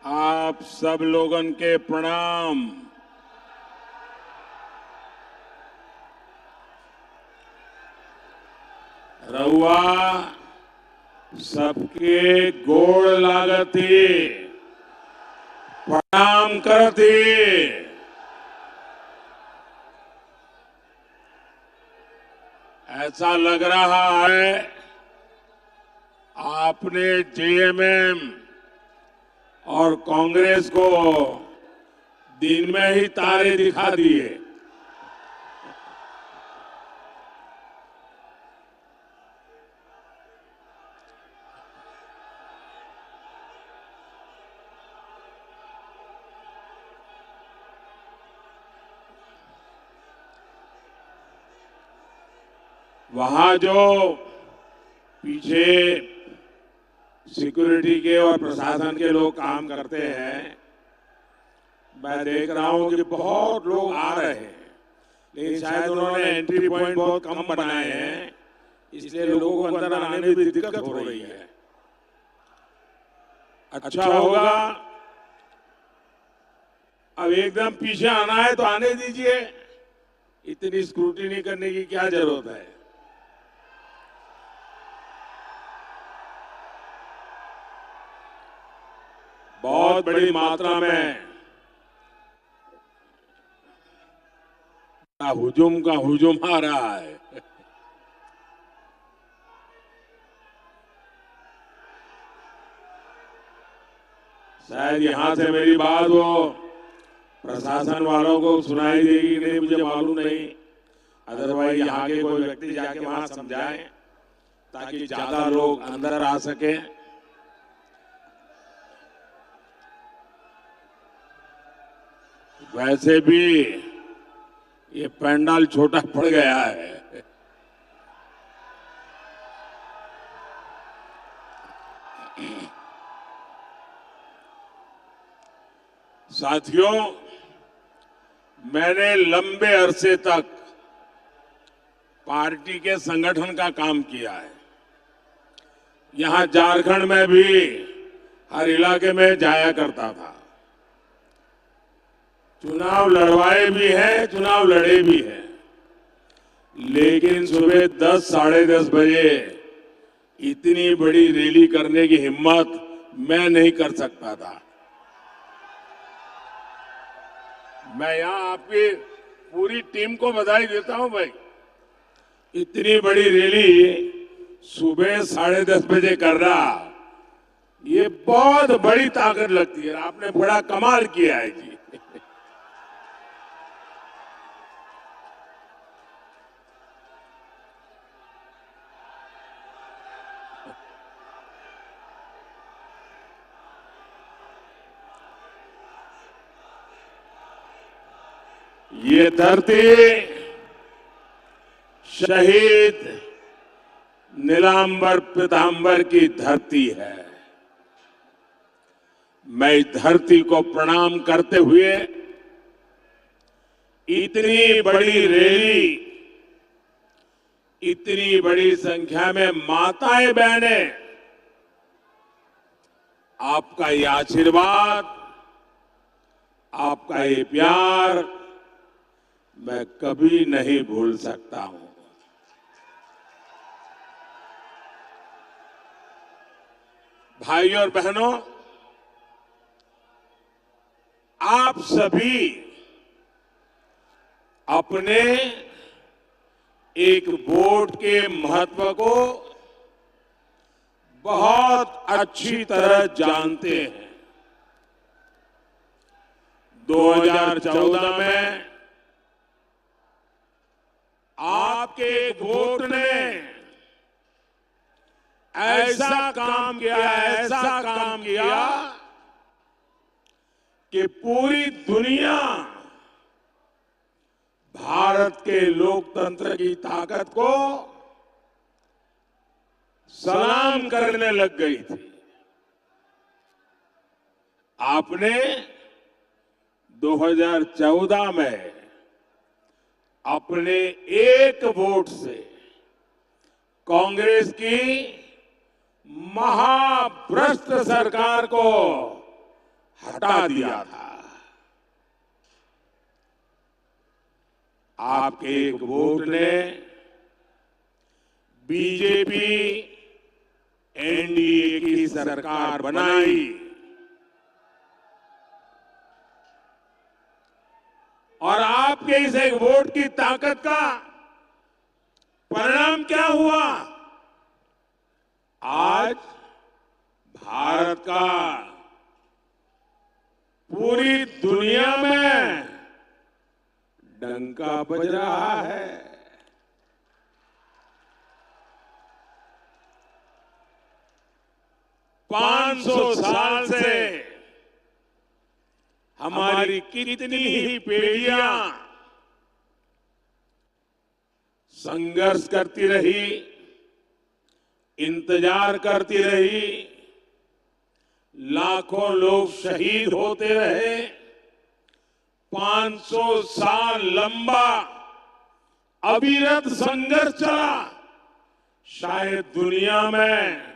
आप सब लोगन के प्रणाम। रउआ सबके गोड़ लागती, प्रणाम करती। ऐसा लग रहा है आपने जेएमएम और कांग्रेस को दिन में ही तारे दिखा दिए। वहां जो पीछे सिक्योरिटी के और प्रशासन के लोग काम करते हैं, मैं देख रहा हूं कि बहुत लोग आ रहे हैं, लेकिन शायद उन्होंने एंट्री पॉइंट बहुत कम बनाए हैं, इसलिए लोगों को अंदर आने में भी दिक्कत हो रही है। अच्छा होगा, अब एकदम पीछे आना है तो आने दीजिए, इतनी स्क्रूटिनी करने की क्या जरूरत है। बहुत बड़ी मात्रा में हुजूम का हुजूम आ रहा है। शायद यहां से मेरी बात वो प्रशासन वालों को सुनाई देगी नहीं, मुझे मालूम नहीं। अदरवाइज यहाँ के कोई व्यक्ति जाके वहां समझाएं ताकि ज्यादा लोग अंदर आ सके। वैसे भी ये पंडाल छोटा पड़ गया है। साथियों, मैंने लंबे अरसे तक पार्टी के संगठन का काम किया है। यहां झारखंड में भी हर इलाके में जाया करता था, चुनाव लड़वाए भी हैं, चुनाव लड़े भी हैं, लेकिन सुबह 10 साढ़े 10 बजे इतनी बड़ी रैली करने की हिम्मत मैं नहीं कर सकता था। मैं यहां आपकी पूरी टीम को बधाई देता हूं भाई। इतनी बड़ी रैली सुबह 10:30 बजे कर रहा, ये बहुत बड़ी ताकत लगती है। आपने बड़ा कमाल किया है जी। ये धरती शहीद नीलांबर पीतांबर की धरती है। मैं इस धरती को प्रणाम करते हुए इतनी बड़ी रैली, इतनी बड़ी संख्या में माताएं बहनें, आपका ये आशीर्वाद, आपका ये प्यार मैं कभी नहीं भूल सकता हूं। भाइयों और बहनों, आप सभी अपने एक वोट के महत्व को बहुत अच्छी तरह जानते हैं। 2014 में आपके एक वोट ने ऐसा काम किया, ऐसा काम किया कि पूरी दुनिया भारत के लोकतंत्र की ताकत को सलाम करने लग गई थी। आपने 2014 में अपने एक वोट से कांग्रेस की महाभ्रष्ट सरकार को हटा दिया था। आपके एक वोट ने बीजेपी एनडीए की सरकार बनाई और आपके इस एक वोट की ताकत का परिणाम क्या हुआ? आज भारत का पूरी दुनिया में डंका बज रहा है। 500 साल से हमारी कितनी ही पीढ़ियां संघर्ष करती रही, इंतजार करती रही, लाखों लोग शहीद होते रहे। 500 साल लंबा अविरत संघर्ष चला। शायद दुनिया में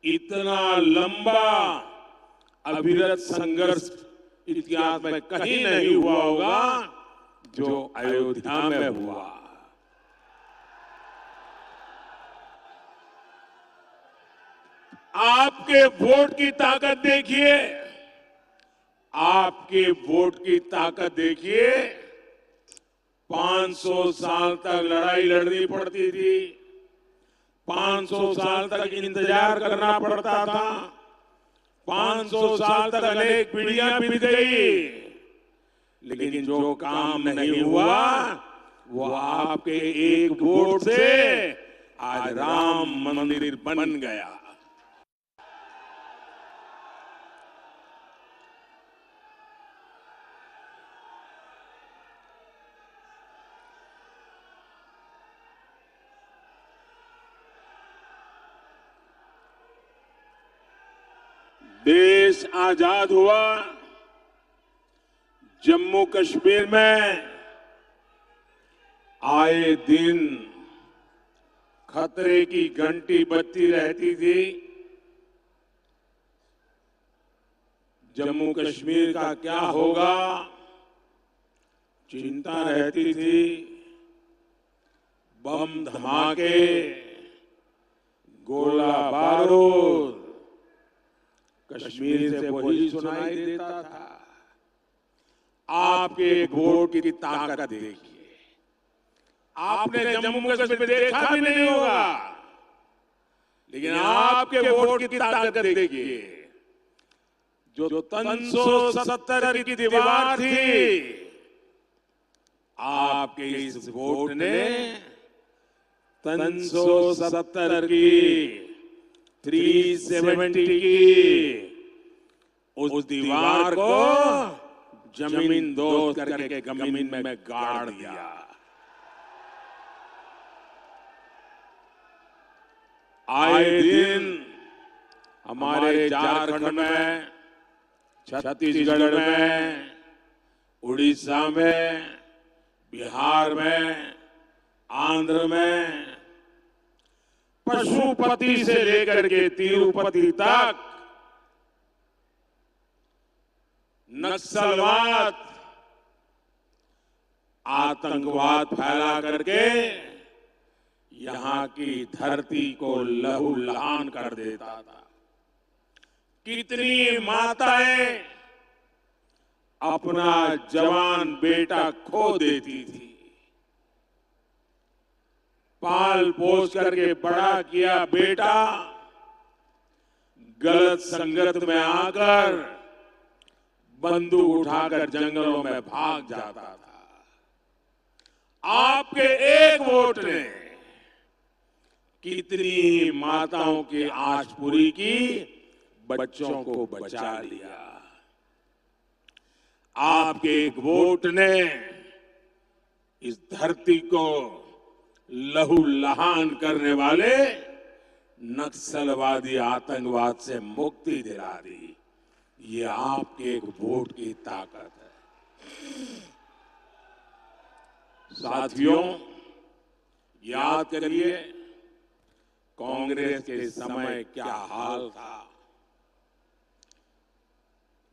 इतना लंबा अविरत संघर्ष इतिहास में कहीं नहीं हुआ होगा जो अयोध्या में हुआ। आपके वोट की ताकत देखिए, आपके वोट की ताकत देखिए। 500 साल तक लड़ाई लड़नी पड़ती थी, 500 साल तक इंतजार करना पड़ता था, 500 साल तक अनेक पीढ़ियां बीत गई, लेकिन जो काम नहीं हुआ वो आपके एक वोट से आज राम मंदिर बन गया। देश आजाद हुआ, जम्मू कश्मीर में आए दिन खतरे की घंटी बजती रहती थी। जम्मू कश्मीर का क्या होगा चिंता रहती थी। बम धमाके, गोला बारूद कश्मीर से वही सुनाई देता था। आपके वोट की ताकत देखिए। आपने जम्मू कश्मीर देखा भी नहीं होगा, लेकिन आपके वोट की ताकत देखिए। जो 370 की दीवार थी, आपके इस वोट ने 370 की 370 की उस दीवार को जमीन दोस्त करके जमीन में गाड़ दिया। आए दिन हमारे झारखंड में, छत्तीसगढ़ में, उड़ीसा में, बिहार में, आंध्र में, पशुपति से लेकर के तिरुपति तक नक्सलवाद, आतंकवाद फैला करके यहां की धरती को लहूलुहान कर देता था। कितनी माताएं अपना जवान बेटा खो देती थी। पाल पोस करके बड़ा किया बेटा गलत संगत में आकर बंदूक उठाकर जंगलों में भाग जाता था। आपके एक वोट ने कितनी माताओं की आस पूरी की, बच्चों को बचा लिया। आपके एक वोट ने इस धरती को लहूलुहान करने वाले नक्सलवादी आतंकवाद से मुक्ति दिला दी। ये आपके एक वोट की ताकत है। साथियों, याद करिए कांग्रेस के समय क्या हाल था।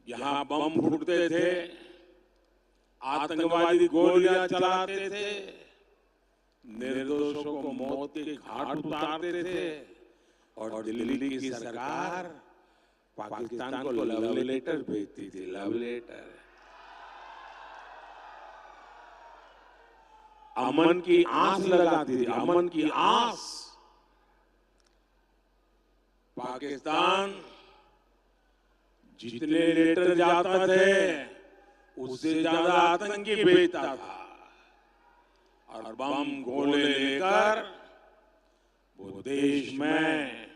यहां बम फूटते थे, आतंकवादी गोलियां चलाते थे, निर्दोषों को मौत के घाट उतारते थे, और दिल्ली की सरकार पाकिस्तान को लव लेटर भेजती थी, लव लेटर। अमन की आस लगाती थी, अमन की आस। पाकिस्तान जितने लेटर जाता थे, उससे ज्यादा आतंकी भेजता था, और बम गोले लेकर वो देश में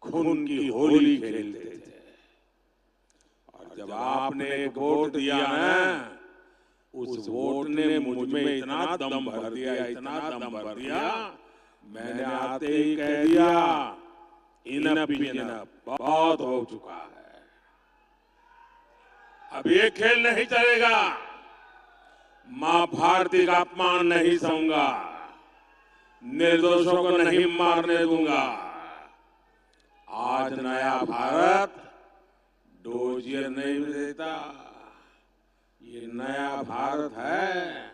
खून की होली खेलते थे। और जब आपने एक वोट दिया ना, उस वोट ने मुझ में इतना दम भर दिया, इतना दम भर दिया, मैंने आते ही कह दिया, इनफ इज इनफ, बहुत हो चुका है, अब ये खेल नहीं चलेगा, मां भारती का अपमान नहीं सहूंगा, निर्दोषों को नहीं मारने दूंगा। आज नया भारत डोजियर नहीं देता, ये नया भारत है,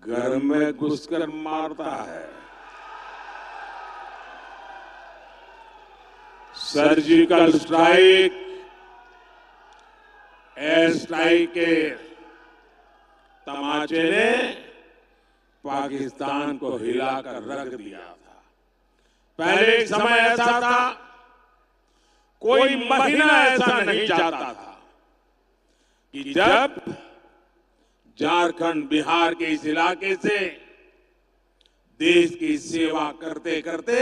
घर में घुसकर मारता है। सर्जिकल स्ट्राइक, एयर स्ट्राइक के तमाचे ने पाकिस्तान को हिलाकर रख दिया था। पहले एक समय ऐसा था, कोई महीना ऐसा नहीं जाता था कि जब झारखंड, बिहार के इस इलाके से देश की सेवा करते करते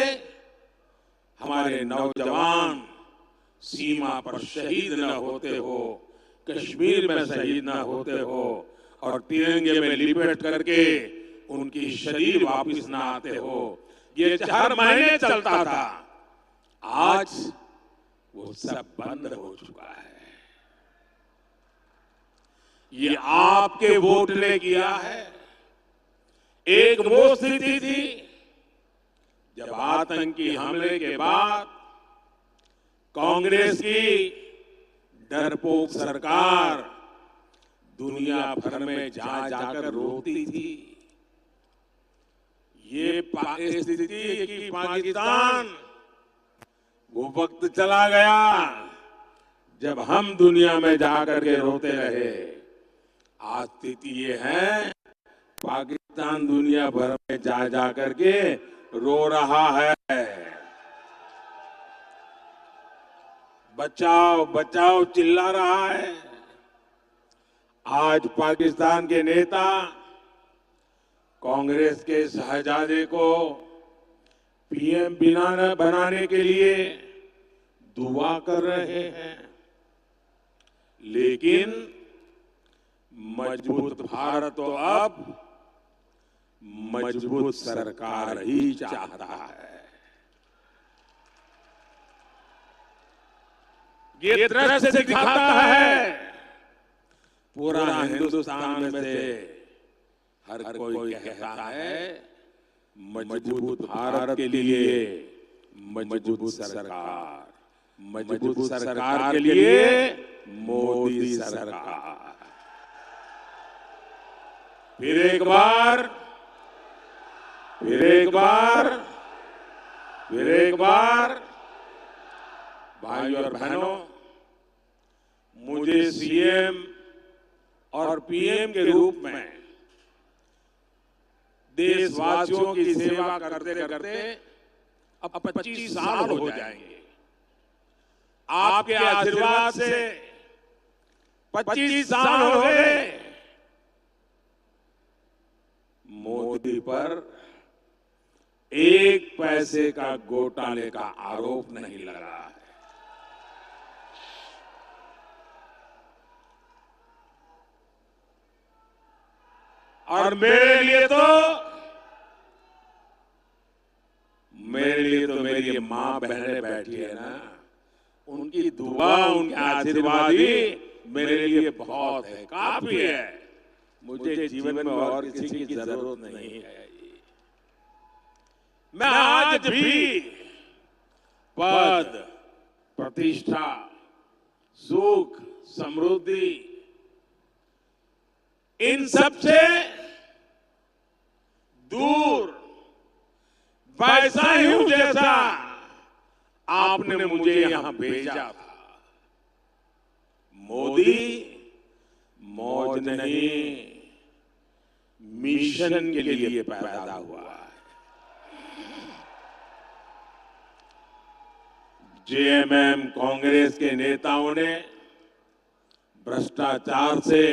हमारे नौजवान सीमा पर शहीद न होते हो, कश्मीर में शहीद न होते हो, और तिरंगे में लिपट करके उनकी शरीर वापस न आते हो। ये 4 महीने चलता था, आज वो सब बंद हो चुका है। ये आपके वोट ने किया है। एक वो स्थिति थी जब आतंकी हमले के बाद कांग्रेस की डरपोक सरकार दुनिया भर में जा जाकर रोती थी। ये स्थिति कि पाकिस्तान, वो वक्त चला गया जब हम दुनिया में जाकर के रोते रहे। आज स्थिति ये है, पाकिस्तान दुनिया भर में जा जा करके रो रहा है। बचाओ बचाओ चिल्ला रहा है। आज पाकिस्तान के नेता कांग्रेस के शहजादे को पीएम बनाने के लिए दुआ कर रहे हैं, लेकिन मजबूत भारत तो अब मजबूत सरकार ही चाहता है। ये दृश्य दिखाता है पूरा हिंदुस्तान में से हर कोई कहता है मजबूत भारत के लिए मजबूत सरकार, मजबूत सरकार के लिए मोदी सरकार। फिर एक बार, फिर एक बार, फिर एक बार, भाइयों और बहनों, मुझे सीएम और पीएम के रूप में देशवासियों की सेवा करते करते अब 25 साल हो जाएंगे। आपके आशीर्वाद से 25 साल हो गए। मोदी पर एक पैसे का घोटाले का आरोप नहीं लगा है। और मेरे लिए तो मेरी ये मां बहनें बैठी है ना, उनकी दुआ, उनके आशीर्वाद ही मेरे लिए बहुत है, काफी है। मुझे जीवन में और किसी की जरूरत नहीं है। मैं आज भी पद, प्रतिष्ठा, सुख, समृद्धि, इन सबसे दूर वैसा ही हूं जैसा आपने मुझे यहां भेजा था। मोदी मौज नहीं, मिशन के लिए पैदा हुआ है। जेएमएम कांग्रेस के नेताओं ने भ्रष्टाचार से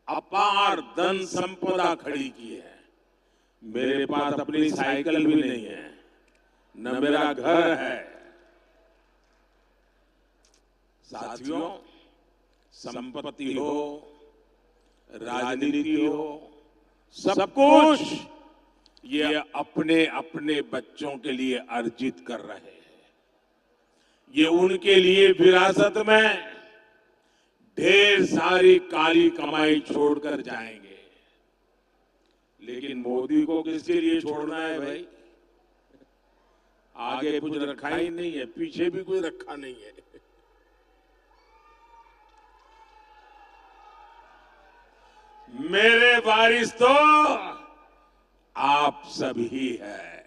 अपार धन संपदा खड़ी की है। मेरे पास अपनी साइकिल भी नहीं है, न मेरा घर है। साथियों, संपत्ति हो, राजनीति हो, सब कुछ ये अपने अपने बच्चों के लिए अर्जित कर रहे हैं। ये उनके लिए विरासत में ढेर सारी काली कमाई छोड़कर जाएंगे। लेकिन मोदी को किसके लिए छोड़ना है भाई? आगे कुछ रखा ही नहीं है, पीछे भी कुछ रखा नहीं है। मेरे वारिस तो आप सभी है,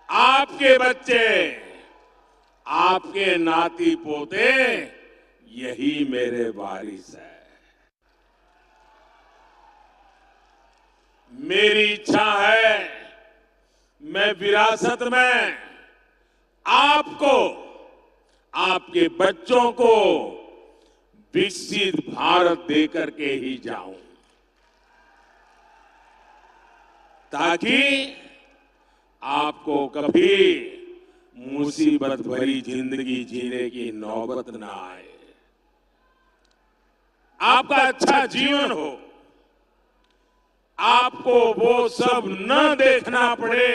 आपके बच्चे, आपके नाती पोते, यही मेरे वारिस है। मेरी इच्छा है मैं विरासत में आपको, आपके बच्चों को विकसित भारत देकर के ही जाऊं, ताकि आपको कभी मुसीबत भरी जिंदगी जीने की नौबत ना आए, आपका अच्छा जीवन हो, आपको वो सब न देखना पड़े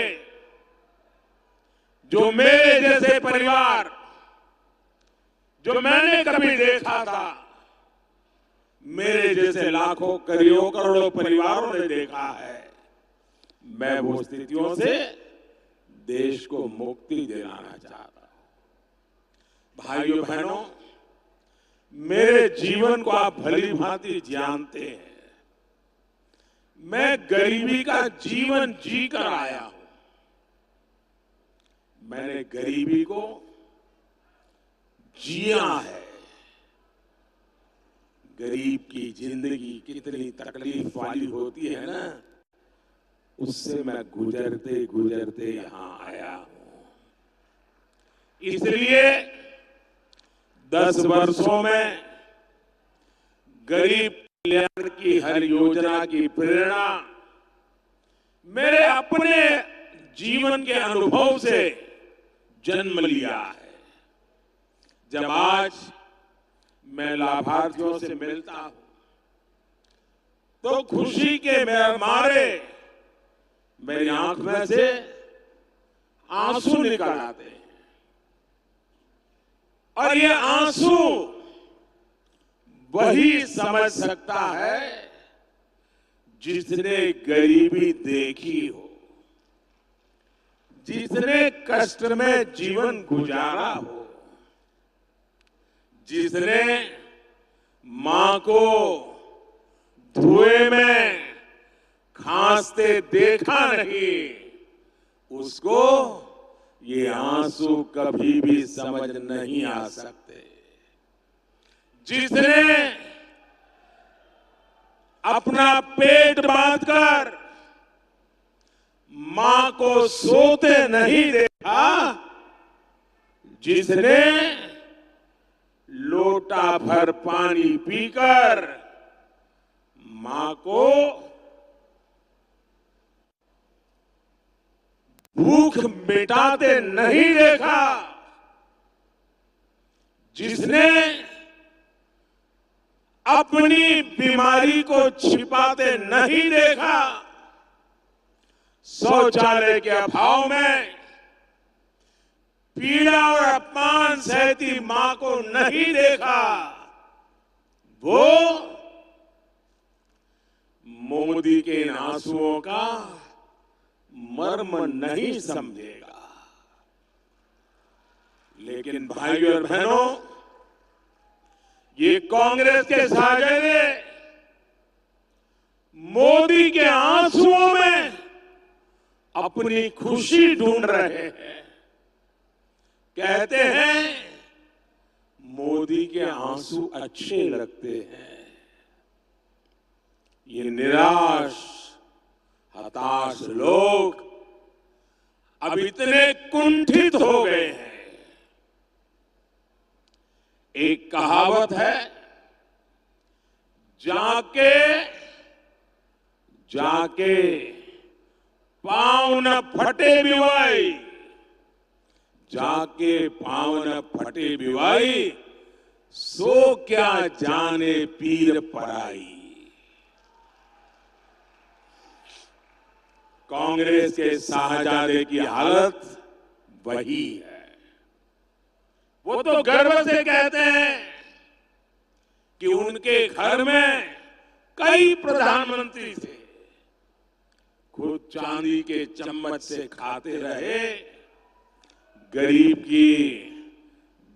जो मेरे जैसे परिवार, जो मैंने कभी देखा था, मेरे जैसे लाखों करोड़ों परिवारों ने देखा है। मैं वो स्थितियों से देश को मुक्ति दिलाना चाहता हूं। भाइयों बहनों, मेरे जीवन को आप भली भांति जानते हैं। मैं गरीबी का जीवन जीकर आया हूं। मैंने गरीबी को जिया है। गरीब की जिंदगी कितनी तकलीफ वाली होती है ना, उससे मैं गुजरते गुजरते यहां आया हूं। इसलिए 10 वर्षों में गरीब कल्याण की हर योजना की प्रेरणा मेरे अपने जीवन के अनुभव से जन्म लिया है। जब आज मैं लाभार्थियों से मिलता हूं तो खुशी के मारे मेरी आंख में से आंसू निकल आते हैं। और ये आंसू वही समझ सकता है जिसने गरीबी देखी हो, जिसने कष्ट में जीवन गुजारा हो, जिसने मां को धुएं में खांसते देखा नहीं, उसको ये आंसू कभी भी समझ नहीं आ सकते। जिसने अपना पेट बांधकर मां को सोते नहीं देखा, जिसने लोटा भर पानी पीकर मां को भूख मिटाते नहीं देखा, जिसने अपनी बीमारी को छिपाते नहीं देखा, शौचालय के अभाव में पीड़ा और अपमान सहती मां को नहीं देखा, वो मोदी के इन आंसुओं का मर्म नहीं समझेगा। लेकिन भाइयों और बहनों, ये कांग्रेस के साझेदे मोदी के आंसुओं में अपनी खुशी ढूंढ रहे हैं। कहते हैं मोदी के आंसू अच्छे लगते हैं। ये निराश हताश लोग अब इतने कुंठित हो गए हैं। एक कहावत है, जाके जाके पांव न फटे बिवाई, जाके पांव न फटे बिवाई, सो क्या जाने पीर पराई। कांग्रेस के शाहजादे की हालत वही है। वो तो गर्व से कहते हैं कि उनके घर में कई प्रधानमंत्री थे, खुद चांदी के चम्मच से खाते रहे, गरीब की,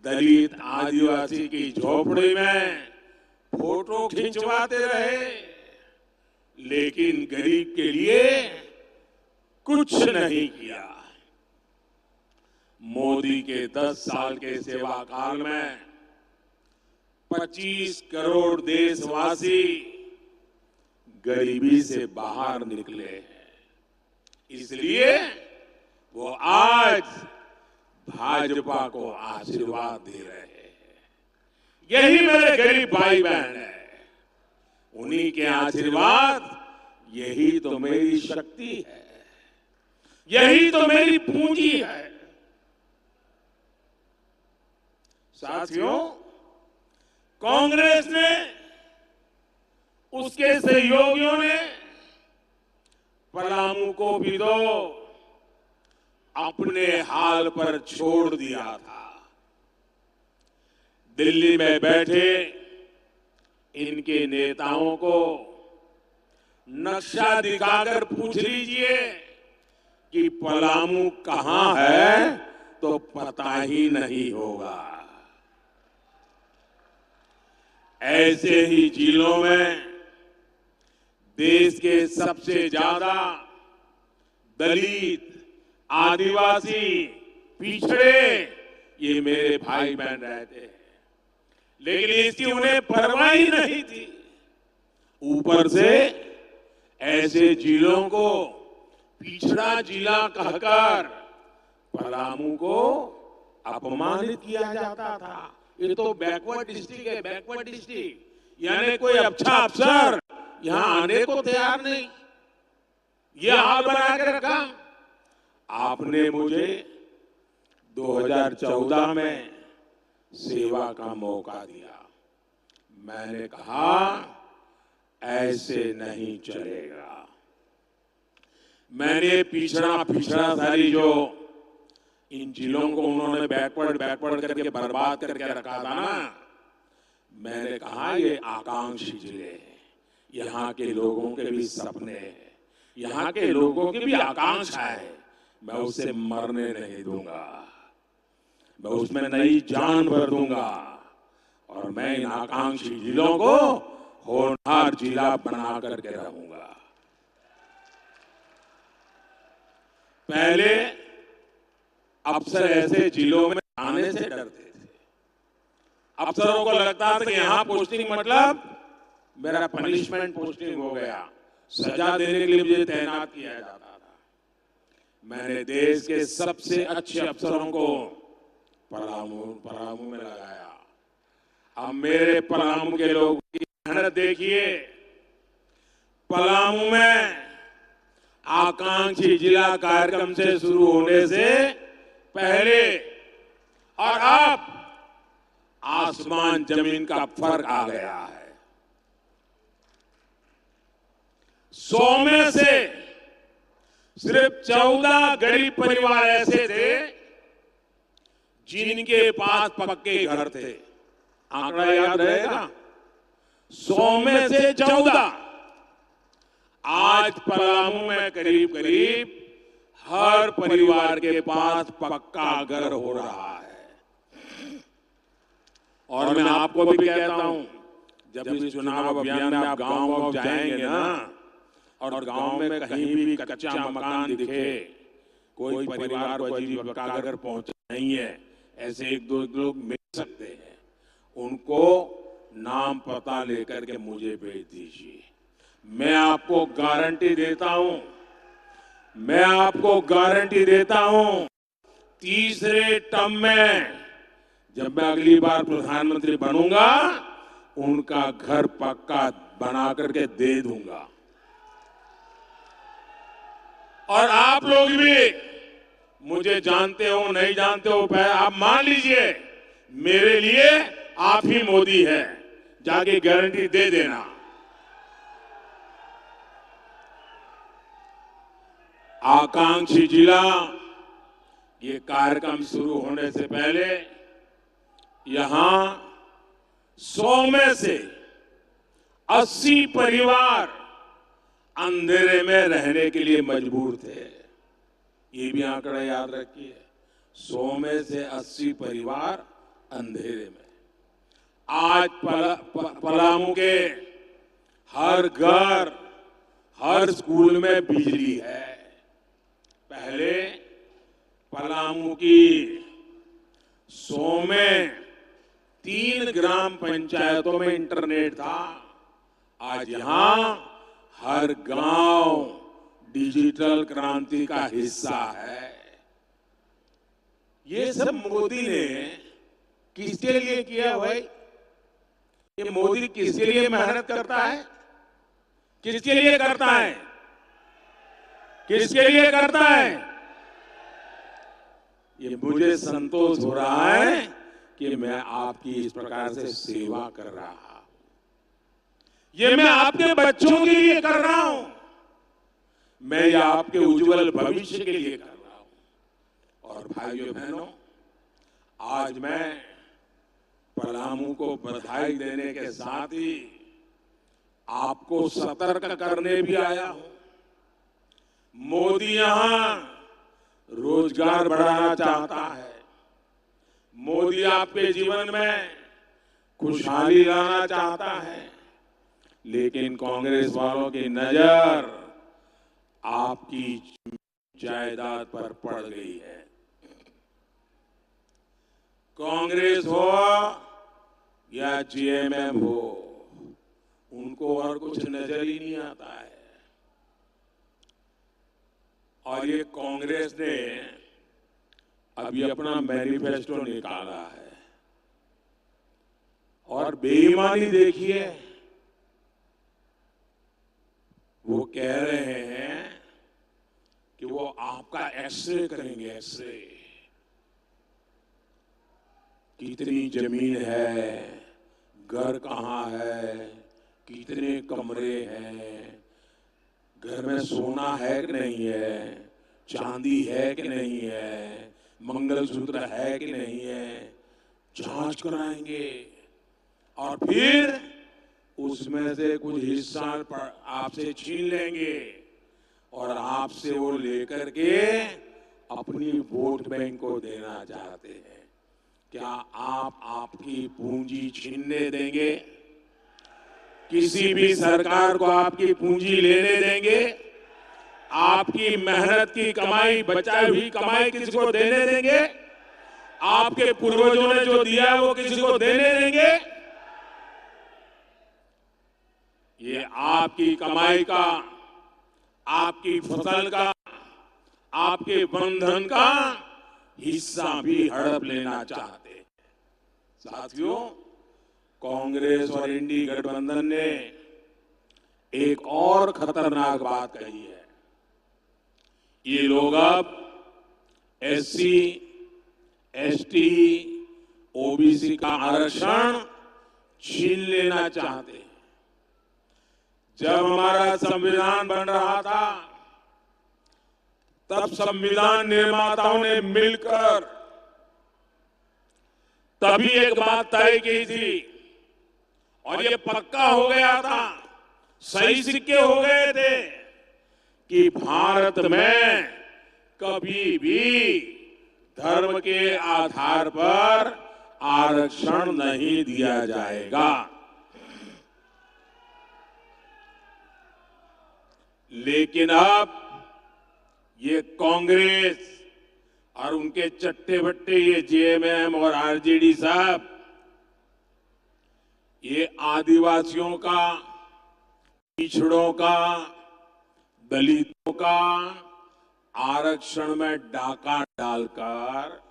दलित आदिवासी की झोपड़ी में फोटो खिंचवाते रहे, लेकिन गरीब के लिए कुछ नहीं किया। मोदी के 10 साल के सेवा काल में 25 करोड़ देशवासी गरीबी से बाहर निकले हैं। इसलिए वो आज भाजपा को आशीर्वाद दे रहे हैं। यही मेरे गरीब भाई बहन है, उन्हीं के आशीर्वाद, यही तो मेरी शक्ति है, यही तो मेरी पूंजी है। साथियों, कांग्रेस ने, उसके सहयोगियों ने पलामू को भी तो अपने हाल पर छोड़ दिया था। दिल्ली में बैठे इनके नेताओं को नक्शा दिखाकर पूछ लीजिए कि पलामू कहां है, तो पता ही नहीं होगा। ऐसे ही जिलों में देश के सबसे ज्यादा दलित, आदिवासी, पिछड़े ये मेरे भाई बहन रहते हैं, लेकिन इसकी उन्हें परवाह ही नहीं थी। ऊपर से ऐसे जिलों को पिछड़ा जिला कहकर पलामू को अपमानित किया जाता था। ये तो बैकवर्ड डिस्ट्रिक्ट है, बैकवर्ड डिस्ट्रिक्ट, यानी कोई अच्छा अफसर यहां आने को तैयार नहीं। ये हाल बना के रखा। आपने मुझे 2014 में सेवा का मौका दिया। मैंने कहा ऐसे नहीं चलेगा। मैंने पिछड़ा सारी जो इन जिलों को उन्होंने बैकवर्ड करके बर्बाद करके रखा था ना, मैंने कहा ये आकांक्षी जिले हैं, यहाँ के लोगों के भी सपने हैं, यहाँ के लोगों की भी आकांक्षा है। मैं उसे मरने नहीं दूंगा, मैं उसमें नई जान भर दूंगा और मैं इन आकांक्षी जिलों को होनहार जिला बना करके रहूंगा। पहले अफसर ऐसे जिलों में आने से डरते थे। अफसरों को लगता था कि यहां पोस्टिंग मतलब मेरा पनिशमेंट पोस्टिंग हो गया, सजा देने के लिए मुझे तैनात किया जाता था। मैंने देश के सबसे अच्छे अफसरों को पलामू में लगाया। अब मेरे पलामू के लोगों की मेहनत देखिए। पलामू में आकांक्षी जिला कार्यक्रम से शुरू होने से पहले और अब आसमान जमीन का फर्क आ गया है। 100 में से सिर्फ 14 गरीब परिवार ऐसे थे जिनके पास पक्के घर थे। आंकड़ा याद रहेगा, 100 में से 14। आज पलामू में करीब करीब हर परिवार के पास पक्का घर हो रहा है। और मैं आपको भी कहता हूं, जब इस चुनाव अभियान में आप गांव-गांव जाएंगे ना, और गांव में कहीं भी कच्चा मकान दिखे, कोई परिवार को अजीब कागर पहुंचा नहीं है, ऐसे एक दो लोग मिल सकते हैं, उनको नाम पता लेकर के मुझे भेज दीजिए। मैं आपको गारंटी देता हूं, मैं आपको गारंटी देता हूं, तीसरे टर्म में जब मैं अगली बार प्रधानमंत्री बनूंगा, उनका घर पक्का बना करके दे दूंगा। और आप लोग भी मुझे जानते हो नहीं जानते हो, आप मान लीजिए मेरे लिए आप ही मोदी है, जाके गारंटी दे देना। आकांक्षी जिला, ये कार्यक्रम शुरू होने से पहले यहां 100 में से 80 परिवार अंधेरे में रहने के लिए मजबूर थे। ये भी आंकड़ा याद रखिए, 100 में से 80 परिवार अंधेरे में। आज पलामू के हर घर, हर स्कूल में बिजली है। पहले पलामू की 100 में 3 ग्राम पंचायतों में इंटरनेट था, आज यहां हर गांव डिजिटल क्रांति का हिस्सा है। ये सब मोदी ने किसके लिए किया भाई? ये मोदी किसके लिए मेहनत करता है? किसके लिए करता है? किसके लिए करता है? ये मुझे संतोष हो रहा है कि मैं आपकी इस प्रकार से सेवा कर रहा हूं। ये मैं आपके बच्चों के लिए कर रहा हूं, मैं ये आपके उज्जवल भविष्य के लिए कर रहा हूं। और भाइयों बहनों, आज मैं पलामू को बधाई देने के साथ ही आपको सतर्क करने भी आया हूं। मोदी यहां रोजगार बढ़ाना चाहता है, मोदी आपके जीवन में खुशहाली लाना चाहता है, लेकिन कांग्रेस वालों की नजर आपकी जायदाद पर पड़ गई है। कांग्रेस हो या जीएमएम हो, उनको और कुछ नजर ही नहीं आता है। और ये कांग्रेस ने अभी अपना मैनिफेस्टो निकाला है, और बेईमानी देखिए, वो कह रहे हैं कि वो आपका एक्सरे करेंगे। एक्सरे, कितनी जमीन है, घर कहां है, कितने कमरे हैं, घर में सोना है कि नहीं है, चांदी है कि नहीं है, मंगलसूत्र है कि नहीं है, जांच कराएंगे और फिर उसमें से कुछ हिस्सा आपसे छीन लेंगे और आपसे वो लेकर के अपनी वोट बैंक को देना चाहते हैं। क्या आप आपकी पूंजी छीनने देंगे? किसी भी सरकार को आपकी पूंजी लेने देंगे? आपकी मेहनत की कमाई, बचाई हुई कमाई किसी को देने देंगे? आपके पूर्वजों ने जो दिया है वो किसी को देने देंगे? ये आपकी कमाई का, आपकी फसल का, आपके बंधन का हिस्सा भी हड़प लेना चाहते हैं। साथियों, कांग्रेस और इंडी गठबंधन ने एक और खतरनाक बात कही है। ये लोग अब एससी, एसटी, ओबीसी का आरक्षण छीन लेना चाहते हैं। जब हमारा संविधान बन रहा था, तब संविधान निर्माताओं ने मिलकर तभी एक बात तय की थी, और ये पक्का हो गया था, सही सिक्के हो गए थे, कि भारत में कभी भी धर्म के आधार पर आरक्षण नहीं दिया जाएगा। लेकिन अब ये कांग्रेस और उनके चट्टे बट्टे ये जेएमएम और आरजेडी साहब ये आदिवासियों का, पिछड़ों का, दलितों का आरक्षण में डाका डालकर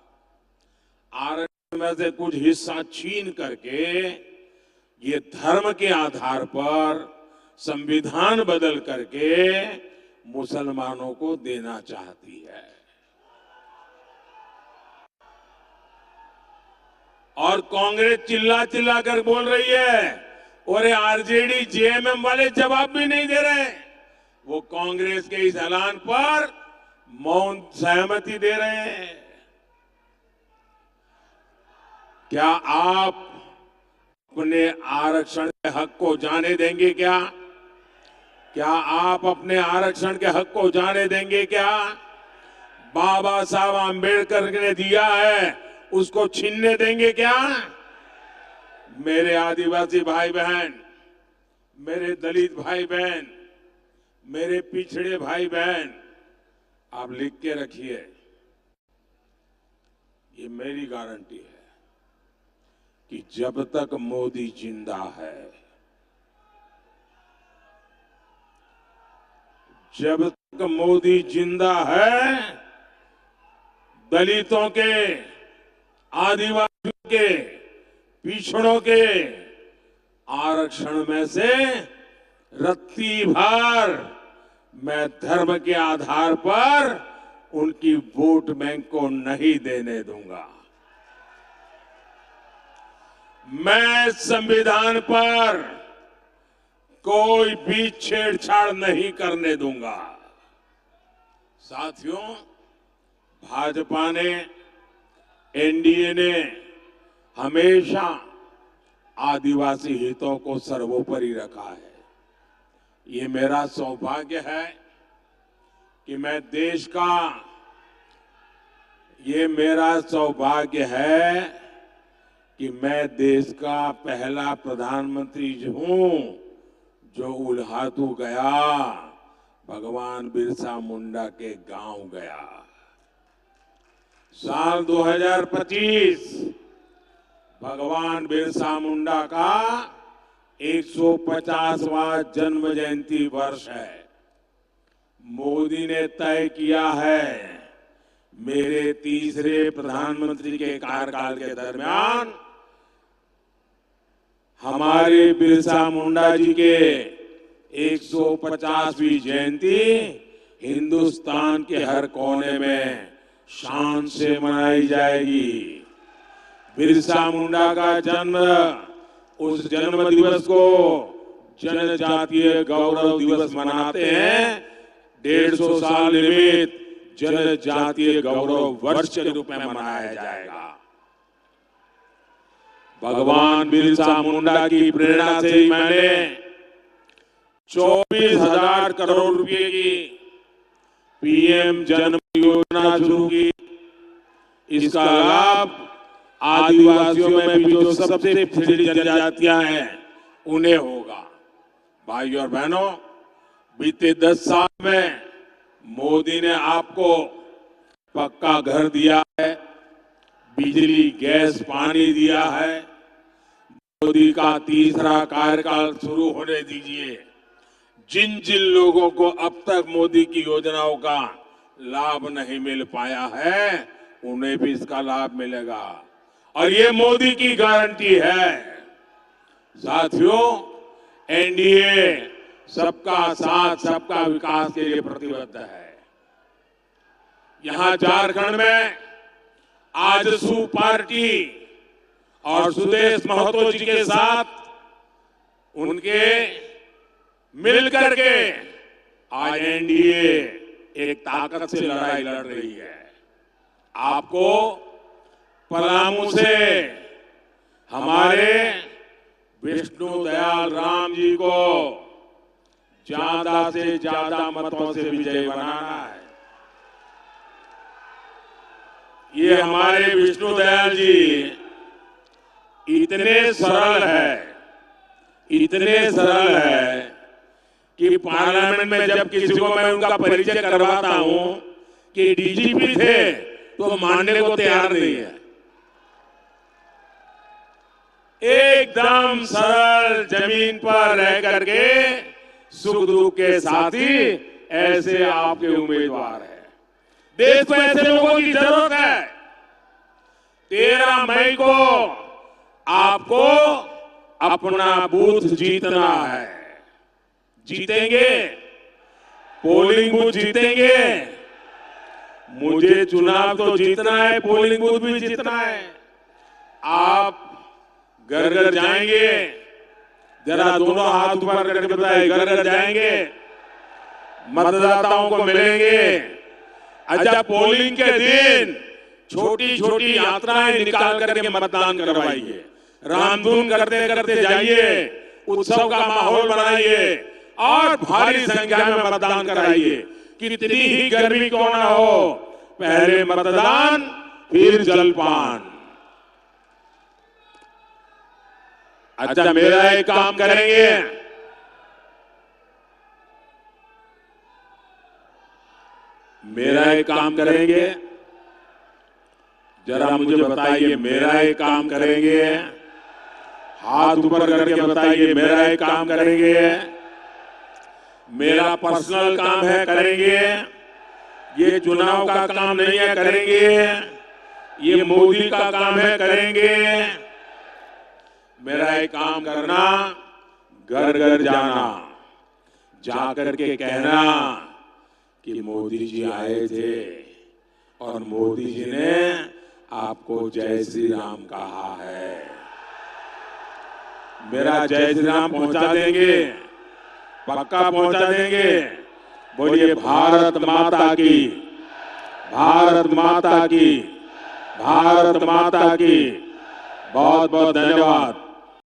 आरक्षण में से कुछ हिस्सा छीन करके ये धर्म के आधार पर संविधान बदल करके मुसलमानों को देना चाहती है। और कांग्रेस चिल्ला चिल्ला कर बोल रही है और ये आरजेडी जेएमएम वाले जवाब भी नहीं दे रहे। वो कांग्रेस के इस ऐलान पर मौन सहमति दे रहे हैं। क्या आप अपने आरक्षण के हक को जाने देंगे क्या? क्या आप अपने आरक्षण के हक को जाने देंगे क्या? बाबा साहब आंबेडकर ने दिया है, उसको छीनने देंगे क्या? मेरे आदिवासी भाई बहन, मेरे दलित भाई बहन, मेरे पिछड़े भाई बहन, आप लिख के रखिए, ये मेरी गारंटी है कि जब तक मोदी जिंदा है, जब तक मोदी जिंदा है, दलितों के, आदिवासियों के, पिछड़ों के आरक्षण में से रत्ती भर मैं धर्म के आधार पर उनकी वोट बैंक को नहीं देने दूंगा। मैं संविधान पर कोई भी छेड़छाड़ नहीं करने दूंगा। साथियों, भाजपा ने, एनडीए ने हमेशा आदिवासी हितों को सर्वोपरि रखा है। ये मेरा सौभाग्य है कि मैं देश का, ये मेरा सौभाग्य है कि मैं देश का पहला प्रधानमंत्री हूं जो उल्हातू गया, भगवान बिरसा मुंडा के गांव गया। साल 2025 भगवान बिरसा मुंडा का 150वां जन्म जयंती वर्ष है। मोदी ने तय किया है मेरे तीसरे प्रधानमंत्री के कार्यकाल के दरमियान हमारे बिरसा मुंडा जी के 150वीं जयंती हिंदुस्तान के हर कोने में शान से मनाई जाएगी। बिरसा मुंडा का जन्म, उस जन्म दिवस को जनजातीय गौरव दिवस मनाते हैं। 150 साल निमित्त जनजातीय गौरव वर्ष के रूप में मनाया जाएगा। भगवान बिरसा मुंडा की प्रेरणा से ही मैंने 24,000 करोड़ रुपए की पीएम जन योजना शुरू की। इसका लाभ आदिवासियों में भी जो सबसे पिछड़ी जनजातियां हैं उन्हें होगा। भाइयों और बहनों, बीते 10 साल में मोदी ने आपको पक्का घर दिया है, बिजली, गैस, पानी दिया है। मोदी का तीसरा कार्यकाल शुरू होने दीजिए। जिन जिन लोगों को अब तक मोदी की योजनाओं का लाभ नहीं मिल पाया है, उन्हें भी इसका लाभ मिलेगा और ये मोदी की गारंटी है। साथियों, एनडीए सबका साथ, सबका विकास के लिए प्रतिबद्ध है। यहां झारखंड में आजसू पार्टी और सुदेश महतो जी के साथ उनके मिलकर के आज एनडीए एक ताकत से लड़ाई लड़ रही है। आपको पलामू से हमारे विष्णु दयाल राम जी को ज्यादा से ज्यादा मतों से विजयी बनाना है। ये हमारे विष्णु दयाल जी इतने सरल है कि पार्लियामेंट में जब किसी को मैं उनका परिचय करवाता हूं कि डीजीपी थे तो मानने को तैयार नहीं है। एकदम सरल, जमीन पर रह करके सुख दुख के साथी ऐसे आपके उम्मीदवार हैं। देश को ऐसे लोगों की जरूरत है। 13 मई को आपको अपना बूथ जीतना है। जीतेंगे, पोलिंग बूथ जीतेंगे। मुझे चुनाव तो जीतना है, पोलिंग बूथ भी जीतना है। आप घर घर जाएंगे, जरा दोनों हाथ ऊपर करके बताइए, घर घर जाएंगे, मतदाताओं को मिलेंगे। अच्छा, पोलिंग के दिन छोटी छोटी यात्राएं निकाल करके मतदान करवाइए। रामधुन करते करते जाइए, उत्सव का माहौल बनाइए और भारी संख्या में मतदान कराइए। कितनी ही गर्मी क्यों ना हो, पहले मतदान फिर जलपान। अच्छा, मेरा एक काम करेंगे, जरा मुझे बताइए, मेरा एक काम करेंगे, हाथ ऊपर करके बताइए, मेरा एक काम करेंगे, मेरा पर्सनल काम है, करेंगे। ये चुनाव का काम नहीं है, करेंगे। ये मोदी का काम है, करेंगे। मेरा एक काम करना, घर घर जाना, जा करके कहना कि मोदी जी आए थे और मोदी जी ने आपको जय श्री राम कहा है। मेरा जय श्री राम पहुंचा देंगे, पक्का पहुंचा देंगे। बोलिए भारत माता की, भारत माता की, भारत माता की। बहुत बहुत धन्यवाद।